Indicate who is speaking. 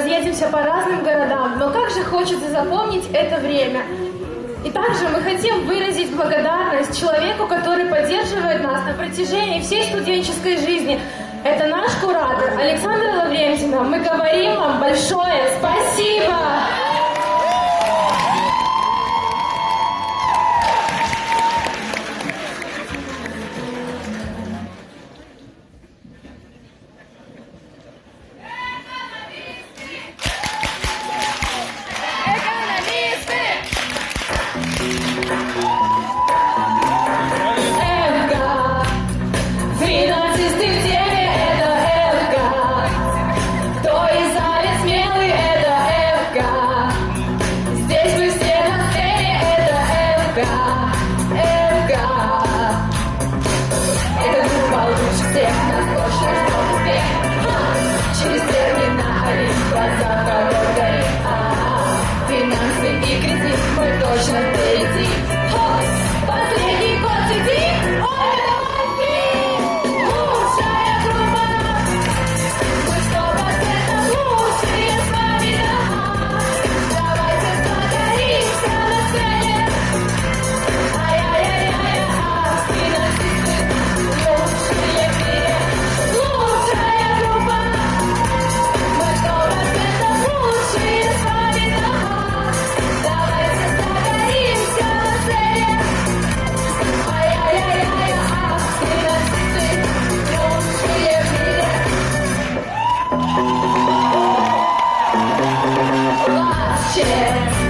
Speaker 1: разъедемся по разным городам, но как же хочется запомнить это время. И также мы хотим выразить благодарность человеку, который поддерживает нас на протяжении всей студенческой жизни. Это наш куратор Александра Лаврентьевна. Мы говорим вам большое спасибо!
Speaker 2: Через терминали глаза горят, финансы и кредит мы точно впереди. Последний год сиди, ой, давай, лучшая группа. Мы 100% лучшие с вами, да. Давайте согоримся на сцене. Ай-яй-яй-яй-яй, финансисты лучшие в мире. Лучшая группа. Мы 100% лучшие с вами, да. Давайте согоримся на сцене. Ай-яй-яй-яй-яй, финансисты лучшие в мире. Last chance.